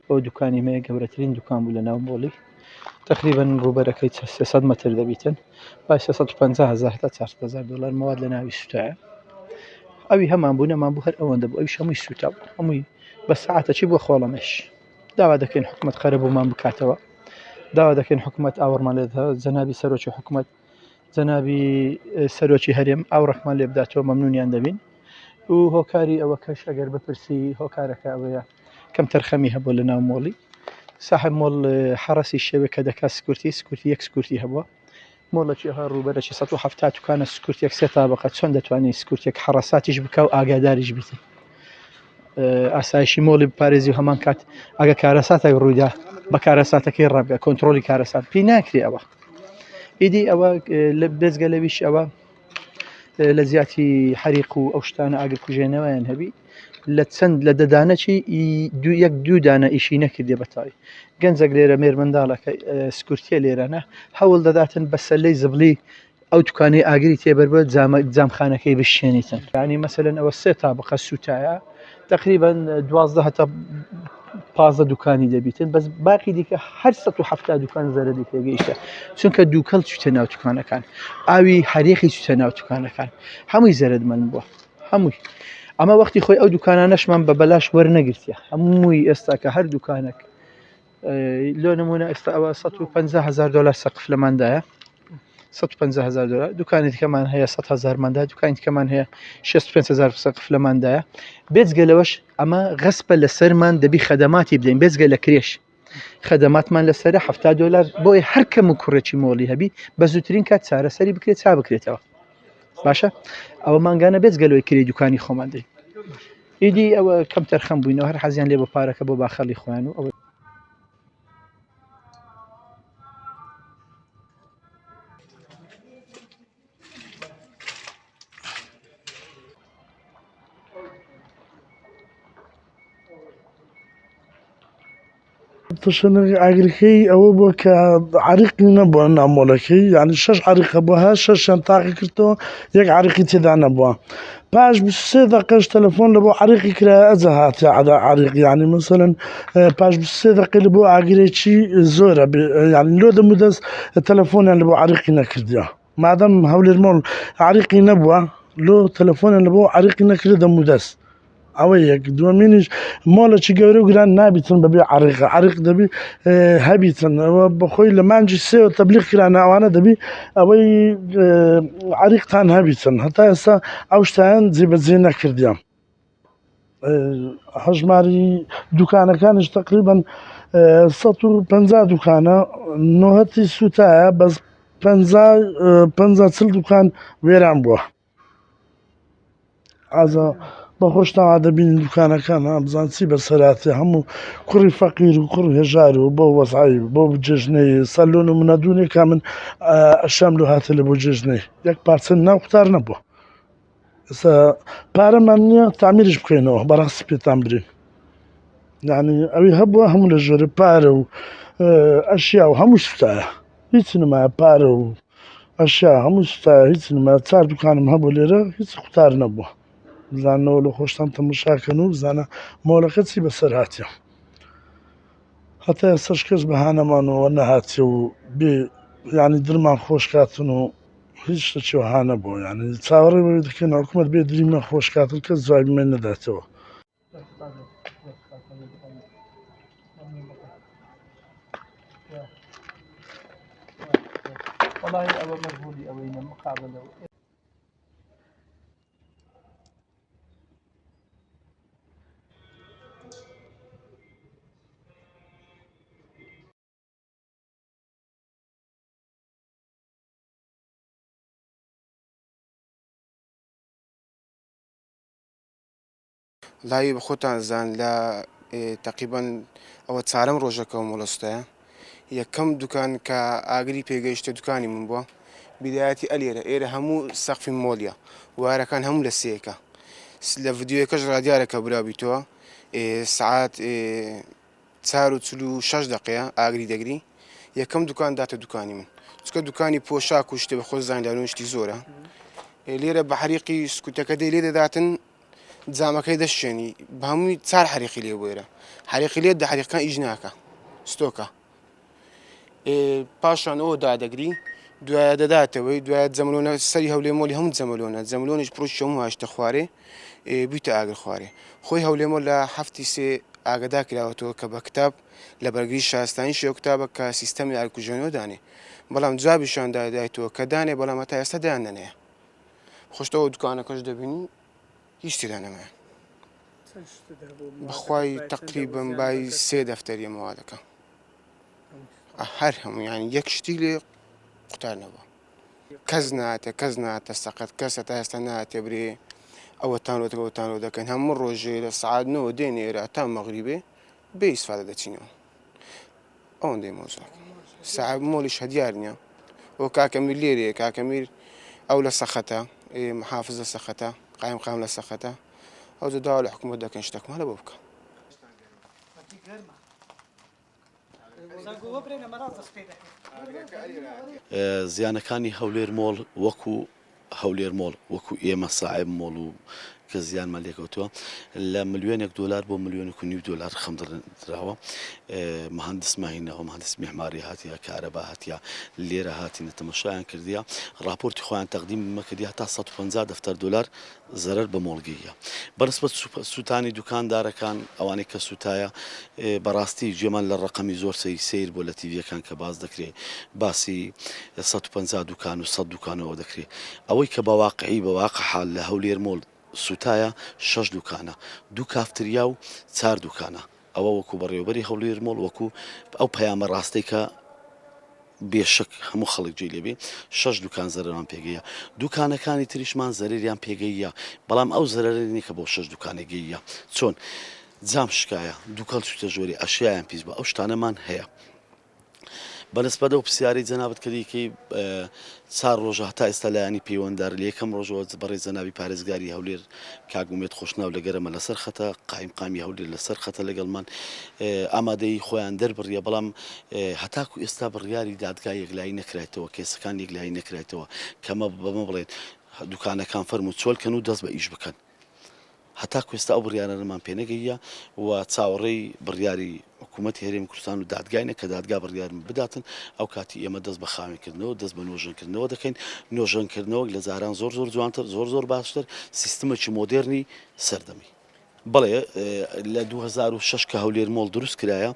ئەو دوکانی مەیە گەورەترین دوکان بوو لە ناو مۆڵی تقریبا ڕوبەرەکەی 300 متر دەبیتن با 350,000 تا 400,000 دلار مواد لە ناوی سوتایە ئەوی هەمان بوو نەمان بوو هەر ئەوەندە بوو ئەوی هەمووی سوتا بوو هەمووی بە سەعاتەچی بۆ خۆڵەمەش داوا دەکەین حکومەت خەرەبوومان بکاتەوە داوا دەکەین حکومەت ئاوەڕمان لێ جەنابی سەرۆکی حکومەت جەنابی سەرۆکی هەرێم ئاوڕەحمان لێ بداتەوە مەمنونیان دەبین و هۆکاری ئەوە کەش ئەگەر بپرسی هۆکارەکە ئەوەیە کەم تەرخەمی هەبوو لە ناو مۆڵی صاحب مۆڵ حرەسی شێوێ کە دەکات سکورتی یەک سکورتی هەبووە مۆڵەکی هە ڕوبەرەکی 170 دوکانە سکورتێک سێ تابقە چۆن دەتوانێت سکورتێک حرەساتیش بکە و ئاگاداریش بیتی ئاسایشی مۆڵی بپارێزی و هەمان کات ئەگە کارەساتێک ڕوویدا بە کارەساتەکەی ڕابگە کۆنتترۆلی کارەسات پێی ناکری ئەوە ئیدی ئەوە لە بێزگە لەویش ئەوە لە زیاتی حریق و ئەو شتانە ئاگر کوژێنەوەیان هەبی لە چەند لە دەدانەی یەک دوو دانە ئیشی نەکردێ بەتاوی گەنجەك لێرە مێر منداڵەکە سکورتیە لێرانە هەوڵ دەداتن بەسەلەی زبلی ئەو دوکانی ئاگری تێبەر جامخانەکەی بشێنیتن ینی مەسەلەن ئەوە سێ تابقە سوتایە تقریبا 12 هەتا 15 دوکانی دەبیتن بەس باقی دیکە هەر 170 دوکان زەرەری پێگەیشتە چونکە دووکەڵ چوتە ناو دوکانەکان ئاوی حریقی چوتە ناو دوکانەکان هەمووی زەرمەند بووە هەمووی ئەمە وەختی خۆی ئەو دوکانانەشمان بە بەلاش وەرنەگرتیە هەمووی ئێستا کە هەر دوکانێک لۆ نمونە ئێستا ئەوە 150,000 دلار سەقف لەماندایە 150,000 دلار دوکانی دیکەمان هەیە 100,000 ماندا دوکانی دیکەمان هەیە 65,000 سەقف لەماندایە بێجگە لەوەش ئەمە غەسپە لەسەرمان دەبی خەدەماتی بدەین بێجگە لە کرێش خەدەماتمان لەسەر 70 دلار بۆی هەر کەم و کوڕێکی مۆڵی هەبی بە زووترین کات چارەسەری بکرێت چا بکرێتەوە باشە ئەوە ماگانە بێجگەلەوەی کری دوکانی خۆمان دەین ئیدی ئەوە کەم تەرخەم بووینەوە هەر حەزیان لێ بە پارەکە بۆ باخەڵی خۆیان و ئەوە تشنەی ئاگرەکەی ئەوە بووە کە عریقی نەبووە نامۆڵەکەی یعنی 6 عریقە بووە 6 تاقی کردەوە یەک عریقی تێدا نەبووە پاش 23 دقەش تەلەفۆن لە بۆ عریقی کرا ئەجە هاتە عدا عریق یعنی مثلەن پاش 23 دقی لە بۆ ئاگرێکی زۆرە یعنی لۆ دەمودەست تەلەفۆنیان لە بۆ عریقی نەکردیە مادەم هەولێر مۆڵ عریقی نەبووە لۆ تەلەفۆنیان لە بۆ عریقی نەکرد دەمودەست ئەوە یەک دووەمینیش مۆڵێکی گەورە و گران نابیتن بەبێ عریق دەبی هەبیتن ئەوە بەخۆی لە مانجی سێوە تەبلیغ کران ئەوانە دەبی ئەوەی عریقتان هەبیتن هەتا ئێستا ئەو شتیان جێبەجێ نەکردیان هەژماری دوکانەکانش تقریبا 150 دوکانە نۆهەتی سوتایە بەس 50 دوکان وێران بووە ئازا بەخۆشتەوا دەبینین دوکانەکان بزان چی بەسەراتێ هەموو کوڕی فەقیر و کوڕ هێژار و بۆ وەزعی بۆ جێژنەی سەلۆن و منەدونێکا من ئەشام لە هاتە لە بۆ جێژنەی یەک پارچە ناو قوتار نەبووە ئێستا پارەمان نییە تامیرش بکەینەوە بەڕاستی پێتان برین یعنی ئەوی هەبووە هەموو لە ژۆرە پارە و ئەشیا و هەموو سوتایە هیچ نمایە پارە و ئەشیا هەموو سوتایە هیچ نمایە چار دوکانم هەبوو لێرە هیچ قوتار نەبووە بزانەوە لە خۆشتان تەمەشاکەن و بزانە مۆڵەکە چی بەسەر هاتیە هەتا ئێستاش کەس بەهانەمانەوە نەهاتێ و بێ یعنی دڵمان خۆشکاتن و هیچ شتێکی وەها نەبووە یعنی چاوەڕێ بەوەی دەکەن حکومەت بێ دڵیمە خۆشکاتن کەس جوابی من نەداتەوە والله ئەوە مەجبوری ئەوەی مقابلەوە لاوی بە خۆتان زان لە تقریبان ئەوە چارەم ڕۆژەکەەوە مۆڵستەیە یەکەم دوکان کە ئاگری پێگەیشتە دوکانی من بووە بیدایەتی ئەلێرە ئێرە هەموو سەقفی مۆلیە وارەکان هەموو لە سەیەکە لە ڤیددیۆیەکەش ڕادیارەکە براویتەوە سعات 4:46 دقەیە ئاگری دەگری یەکەم دوکان داتە دوکانی من چکە دوکانی پۆشاک و شتێ بە خۆ زانیدان و شتی زۆرە لێرە بە حریقی سکوتەکە دەی لێ دەداتن جامەکەی دەشێنی بە هەمووی چار حەریقی لێ بۆێرە حەریقی لێ دە حەریقەکان ئیش ناکە ستۆکە پاشان ئەوە دادەگری دوایە دەداتەوەی دوایە جەملۆنە سەری هەولێ مۆلی هەموو جەمەلۆنە جەملۆنیش پرۆشی هەموو هاشتە خوارێ بوویتە ئاگر خوارێ خۆی هەولێمۆ لە هەفتی سێ ئاگدا کراوەتەوە کە بە کتاب لە بەرگری شارستانی شێو کتابە کە سیستەمی ئاگرکوژێنەوە دانێ بەڵام جوابیشان دادایەوە کە دانێ بەڵام هەتا ئێستا دایان نەنەیە خۆشتەوە دوکانەکەش دەبینی هیچ تێدا نەمایە بەخوای تەقریبەن بای 3 دەفتەری مەوادەکە هەر هەموو یانی یەک شتی لێ قوتار نەبووە کەس ناتە سەقەت کەس هەتا ئێستا ناتێ برێ ئەوەتانۆ دەکەن هەموو ڕۆژێ لە سعات 9 دێنێ ئێرە تا مەغریبێ بێ ئیسفادە دەچینەوە ئەوەندەی مۆزوع ساعات مۆلیش هەدیار نییە بۆ کاکەمیر لێرێ کاکەمیر ئەو لە سەخەتە محافز لە سەخەتە قایم لە سەخەتە ئەو داوا لە حکوومەت دەکەن شتێکمان لە بۆ بکە زیانەکانی هەولێر مۆڵ وەکو ئێمە ساحب مۆڵ و کە زیانمان لێکەوتووە لە ملیۆنێک دۆلار بۆ $1.5 خەمدراوە مهندس ماهینەوە مهندس میحماری هاتیە کارەبا هاتیە لێرە هاتینە تەمەشایان کردیە راپۆرتی خۆیان تەقدیم مەکردی هەتا $150 زەرەر بە مۆڵگەیە بەنسبەت سووتانی دوکاندارەکان ئەوانەی کە سوتایە بەڕاستی گوێمان لە ڕقەمی زۆر سیر بۆ لە تیڤەکان کە باز دەکرێت باسی 150 دوکان و 100 دوکانەوە دەکرێت ئەوەی کە بەواقعی بەواقع حال لە هەولێر مۆڵ سوتایە 6 دوکانە 2 کافتریا و 4 دوکانە ئەوە وەکو بەڕێوەبەری هەولێر مۆڵ وەکو ئەو پەیامە ڕاستەی کە بێشک هەموو خەڵک جێ لێبێ 6 دوکان زەرەران پێگەیە دوکانەکانی تریشمان زەرریان پێگەیە بەڵام ئەو زەرەرێنی کە بۆ 6 دوکانێگەیە چۆن جام شکایە دوکان سوتە ژۆری ئەشیایان پیس بە ئەو شتانەمان هەیە بەنسبەت ئەو پرسیارەی جەنابەت کردی چار ڕۆژە هەتا ئێستا لایانی پەیوەنددار لە یەکەم ڕۆژەوە بەڕێز جەنابی پارێزگاری هەولێر کاگومێت خۆشناو لەگەرەمە لەسەر خەتە قامی هەولێر لەسەر خەتە لەگەڵمان ئامادەی خۆیان دەربڕیە بەڵام هەتاکو ئێستا بڕیاری دادگای یەکلایی نەکرێتەوە کێسەکان یەکلایی نەکرێتەوە کەمە بەمە بڵێن دوکانەکان فەرمو چۆلکەن و دەست بە ئیش بکەن هەتاکو ئێستا ئەو بڕیارەمان پێنەگەیە و چاوەڕێی بڕیاری حکوومەت هێرێمی کوردستان و دادگاینە کە دادگا بڕیارم بداتن ئەو کاتی ئێمە دەست بە خاوێنکردنەوە دەست بە نۆژەنکردنەوە دەکەین نۆژەنکردنەوە لە زاران زۆر جوانتر زۆر باشتر سیستمێکی مۆدێرنی سەردەمی بەڵێ لە 2006 کە هەولێر مۆڵ دروست کرایە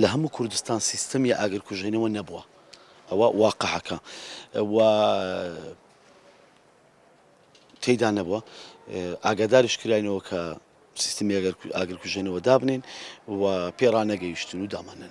لە هەموو کوردستان سیستەمی ئاگرکوژێنەوە نەبووە ئەوە واقعەکە و تێیدا نەبووە ئاگاداریش کراینەوە کە سیستمی ئاگرکوژێنەوە دابنین و پێڕانەگەیشتن و دامانەنە